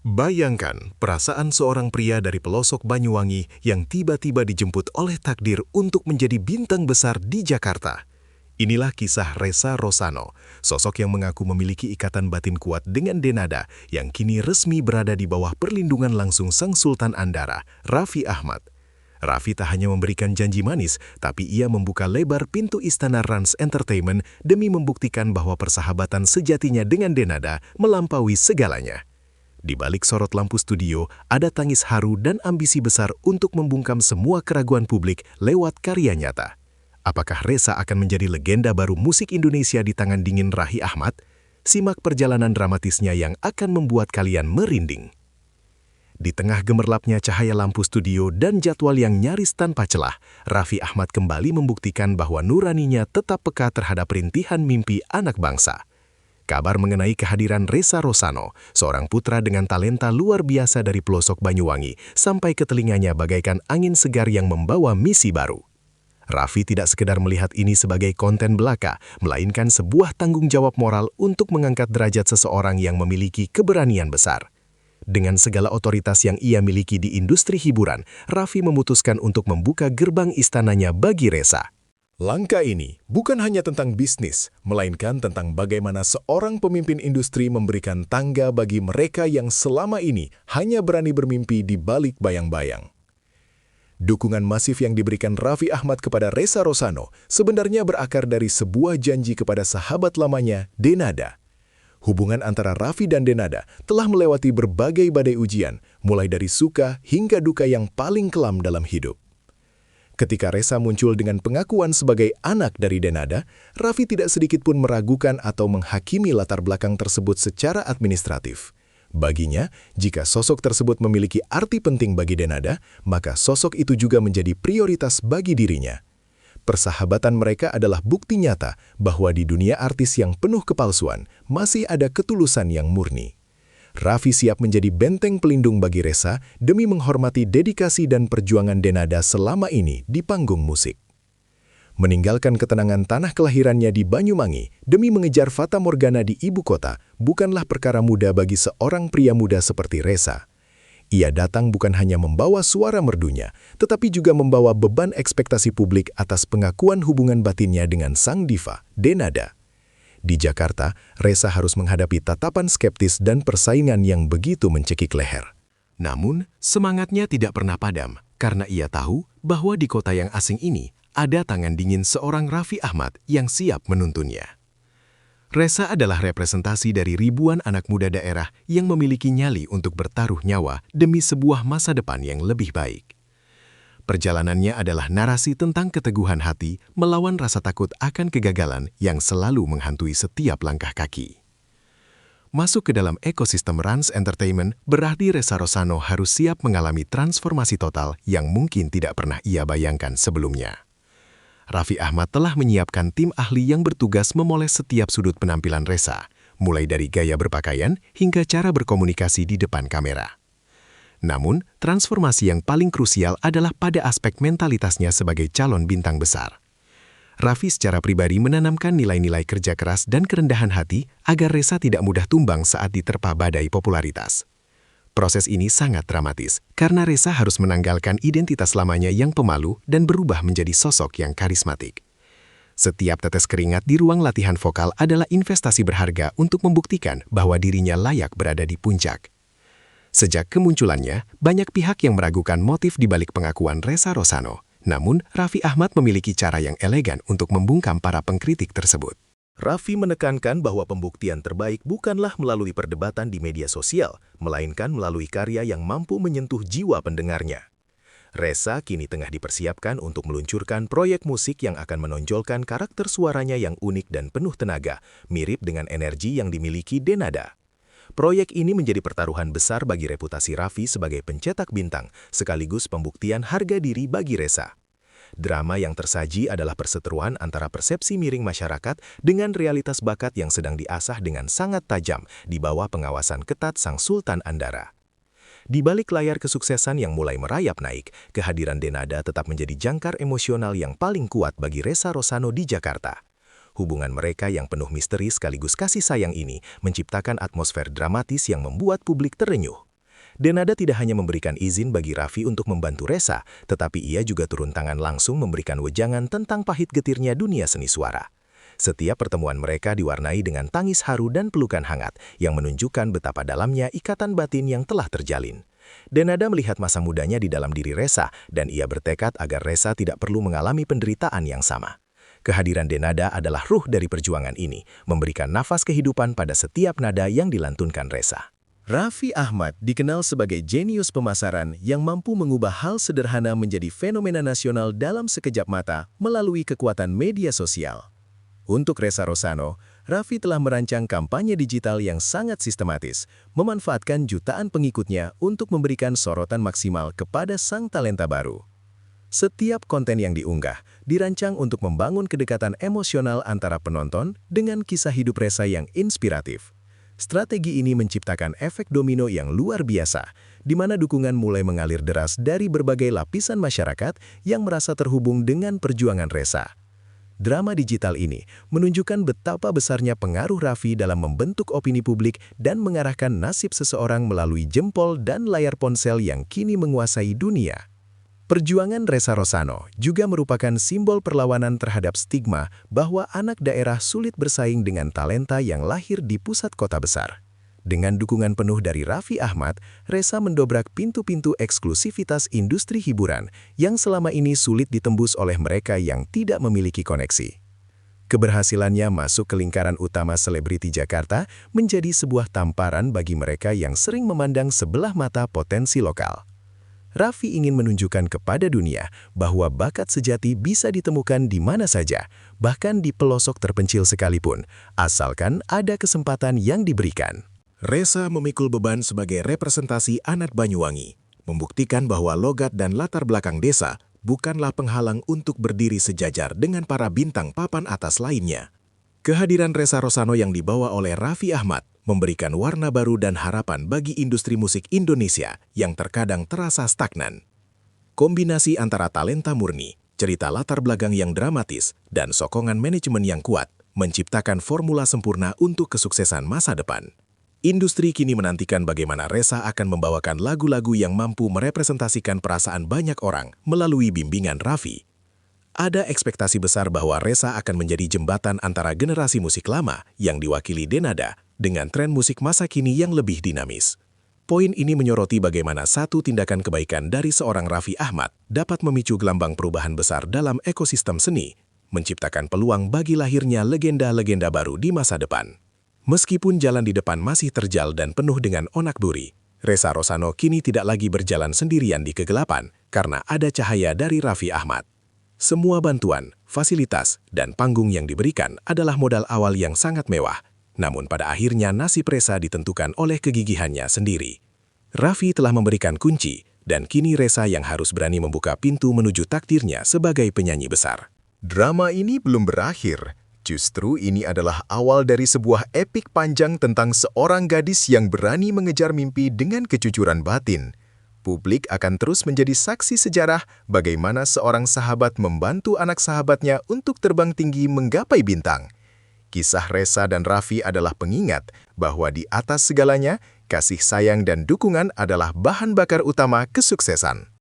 Bayangkan perasaan seorang pria dari pelosok Banyuwangi yang tiba-tiba dijemput oleh takdir untuk menjadi bintang besar di Jakarta. Inilah kisah Ressa Rosano, sosok yang mengaku memiliki ikatan batin kuat dengan Denada yang kini resmi berada di bawah perlindungan langsung Sang Sultan Andara, Raffi Ahmad. Raffi tak hanya memberikan janji manis, tapi ia membuka lebar pintu istana Rans Entertainment demi membuktikan bahwa persahabatan sejatinya dengan Denada melampaui segalanya. Di balik sorot lampu studio, ada tangis haru dan ambisi besar untuk membungkam semua keraguan publik lewat karya nyata. Apakah Ressa akan menjadi legenda baru musik Indonesia di tangan dingin Raffi Ahmad? Simak perjalanan dramatisnya yang akan membuat kalian merinding. Di tengah gemerlapnya cahaya lampu studio dan jadwal yang nyaris tanpa celah, Raffi Ahmad kembali membuktikan bahwa nuraninya tetap peka terhadap rintihan mimpi anak bangsa. Kabar mengenai kehadiran Ressa Rosano, seorang putra dengan talenta luar biasa dari pelosok Banyuwangi, sampai ke telinganya bagaikan angin segar yang membawa misi baru. Raffi tidak sekedar melihat ini sebagai konten belaka, melainkan sebuah tanggung jawab moral untuk mengangkat derajat seseorang yang memiliki keberanian besar. Dengan segala otoritas yang ia miliki di industri hiburan, Raffi memutuskan untuk membuka gerbang istananya bagi Ressa. Langkah ini bukan hanya tentang bisnis, melainkan tentang bagaimana seorang pemimpin industri memberikan tangga bagi mereka yang selama ini hanya berani bermimpi di balik bayang-bayang. Dukungan masif yang diberikan Raffi Ahmad kepada Ressa Rosano sebenarnya berakar dari sebuah janji kepada sahabat lamanya, Denada. Hubungan antara Raffi dan Denada telah melewati berbagai badai ujian, mulai dari suka hingga duka yang paling kelam dalam hidup. Ketika Ressa muncul dengan pengakuan sebagai anak dari Denada, Raffi tidak sedikit pun meragukan atau menghakimi latar belakang tersebut secara administratif. Baginya, jika sosok tersebut memiliki arti penting bagi Denada, maka sosok itu juga menjadi prioritas bagi dirinya. Persahabatan mereka adalah bukti nyata bahwa di dunia artis yang penuh kepalsuan, masih ada ketulusan yang murni. Raffi siap menjadi benteng pelindung bagi Ressa demi menghormati dedikasi dan perjuangan Denada selama ini di panggung musik. Meninggalkan ketenangan tanah kelahirannya di Banyuwangi demi mengejar fata morgana di ibu kota bukanlah perkara mudah bagi seorang pria muda seperti Ressa. Ia datang bukan hanya membawa suara merdunya, tetapi juga membawa beban ekspektasi publik atas pengakuan hubungan batinnya dengan sang diva, Denada. Di Jakarta, Ressa harus menghadapi tatapan skeptis dan persaingan yang begitu mencekik leher. Namun, semangatnya tidak pernah padam karena ia tahu bahwa di kota yang asing ini ada tangan dingin seorang Raffi Ahmad yang siap menuntunnya. Ressa adalah representasi dari ribuan anak muda daerah yang memiliki nyali untuk bertaruh nyawa demi sebuah masa depan yang lebih baik. Perjalanannya adalah narasi tentang keteguhan hati melawan rasa takut akan kegagalan yang selalu menghantui setiap langkah kaki. Masuk ke dalam ekosistem Rans Entertainment berarti Ressa Rosano harus siap mengalami transformasi total yang mungkin tidak pernah ia bayangkan sebelumnya. Raffi Ahmad telah menyiapkan tim ahli yang bertugas memoles setiap sudut penampilan Ressa, mulai dari gaya berpakaian hingga cara berkomunikasi di depan kamera. Namun, transformasi yang paling krusial adalah pada aspek mentalitasnya sebagai calon bintang besar. Raffi secara pribadi menanamkan nilai-nilai kerja keras dan kerendahan hati agar Ressa tidak mudah tumbang saat diterpa badai popularitas. Proses ini sangat dramatis, karena Ressa harus menanggalkan identitas lamanya yang pemalu dan berubah menjadi sosok yang karismatik. Setiap tetes keringat di ruang latihan vokal adalah investasi berharga untuk membuktikan bahwa dirinya layak berada di puncak. Sejak kemunculannya, banyak pihak yang meragukan motif di balik pengakuan Ressa Rosano. Namun, Raffi Ahmad memiliki cara yang elegan untuk membungkam para pengkritik tersebut. Raffi menekankan bahwa pembuktian terbaik bukanlah melalui perdebatan di media sosial, melainkan melalui karya yang mampu menyentuh jiwa pendengarnya. Ressa kini tengah dipersiapkan untuk meluncurkan proyek musik yang akan menonjolkan karakter suaranya yang unik dan penuh tenaga, mirip dengan energi yang dimiliki Denada. Proyek ini menjadi pertaruhan besar bagi reputasi Raffi sebagai pencetak bintang, sekaligus pembuktian harga diri bagi Ressa. Drama yang tersaji adalah perseteruan antara persepsi miring masyarakat dengan realitas bakat yang sedang diasah dengan sangat tajam di bawah pengawasan ketat Sang Sultan Andara. Di balik layar kesuksesan yang mulai merayap naik, kehadiran Denada tetap menjadi jangkar emosional yang paling kuat bagi Ressa Rosano di Jakarta. Hubungan mereka yang penuh misteri sekaligus kasih sayang ini menciptakan atmosfer dramatis yang membuat publik terenyuh. Denada tidak hanya memberikan izin bagi Raffi untuk membantu Reza, tetapi ia juga turun tangan langsung memberikan wejangan tentang pahit getirnya dunia seni suara. Setiap pertemuan mereka diwarnai dengan tangis haru dan pelukan hangat yang menunjukkan betapa dalamnya ikatan batin yang telah terjalin. Denada melihat masa mudanya di dalam diri Reza dan ia bertekad agar Reza tidak perlu mengalami penderitaan yang sama. Kehadiran Denada adalah ruh dari perjuangan ini, memberikan nafas kehidupan pada setiap nada yang dilantunkan Reza. Raffi Ahmad dikenal sebagai jenius pemasaran yang mampu mengubah hal sederhana menjadi fenomena nasional dalam sekejap mata melalui kekuatan media sosial. Untuk Reza Rosano, Raffi telah merancang kampanye digital yang sangat sistematis, memanfaatkan jutaan pengikutnya untuk memberikan sorotan maksimal kepada sang talenta baru. Setiap konten yang diunggah dirancang untuk membangun kedekatan emosional antara penonton dengan kisah hidup Reza yang inspiratif. Strategi ini menciptakan efek domino yang luar biasa, di mana dukungan mulai mengalir deras dari berbagai lapisan masyarakat yang merasa terhubung dengan perjuangan Reza. Drama digital ini menunjukkan betapa besarnya pengaruh Raffi dalam membentuk opini publik dan mengarahkan nasib seseorang melalui jempol dan layar ponsel yang kini menguasai dunia. Perjuangan Reza Rosano juga merupakan simbol perlawanan terhadap stigma bahwa anak daerah sulit bersaing dengan talenta yang lahir di pusat kota besar. Dengan dukungan penuh dari Raffi Ahmad, Reza mendobrak pintu-pintu eksklusivitas industri hiburan yang selama ini sulit ditembus oleh mereka yang tidak memiliki koneksi. Keberhasilannya masuk ke lingkaran utama selebriti Jakarta menjadi sebuah tamparan bagi mereka yang sering memandang sebelah mata potensi lokal. Raffi ingin menunjukkan kepada dunia bahwa bakat sejati bisa ditemukan di mana saja, bahkan di pelosok terpencil sekalipun, asalkan ada kesempatan yang diberikan. Reza memikul beban sebagai representasi anak Banyuwangi, membuktikan bahwa logat dan latar belakang desa bukanlah penghalang untuk berdiri sejajar dengan para bintang papan atas lainnya. Kehadiran Reza Rosano yang dibawa oleh Raffi Ahmad memberikan warna baru dan harapan bagi industri musik Indonesia yang terkadang terasa stagnan. Kombinasi antara talenta murni, cerita latar belakang yang dramatis, dan sokongan manajemen yang kuat menciptakan formula sempurna untuk kesuksesan masa depan. Industri kini menantikan bagaimana Reza akan membawakan lagu-lagu yang mampu merepresentasikan perasaan banyak orang melalui bimbingan Raffi. Ada ekspektasi besar bahwa Reza akan menjadi jembatan antara generasi musik lama yang diwakili Denada dengan tren musik masa kini yang lebih dinamis. Poin ini menyoroti bagaimana satu tindakan kebaikan dari seorang Raffi Ahmad dapat memicu gelombang perubahan besar dalam ekosistem seni, menciptakan peluang bagi lahirnya legenda-legenda baru di masa depan. Meskipun jalan di depan masih terjal dan penuh dengan onak-duri, Reza Rosano kini tidak lagi berjalan sendirian di kegelapan karena ada cahaya dari Raffi Ahmad. Semua bantuan, fasilitas, dan panggung yang diberikan adalah modal awal yang sangat mewah. Namun pada akhirnya nasib Reza ditentukan oleh kegigihannya sendiri. Raffi telah memberikan kunci, dan kini Reza yang harus berani membuka pintu menuju takdirnya sebagai penyanyi besar. Drama ini belum berakhir. Justru ini adalah awal dari sebuah epik panjang tentang seorang gadis yang berani mengejar mimpi dengan kejujuran batin. Publik akan terus menjadi saksi sejarah bagaimana seorang sahabat membantu anak sahabatnya untuk terbang tinggi menggapai bintang. Kisah Reza dan Raffi adalah pengingat bahwa di atas segalanya, kasih sayang dan dukungan adalah bahan bakar utama kesuksesan.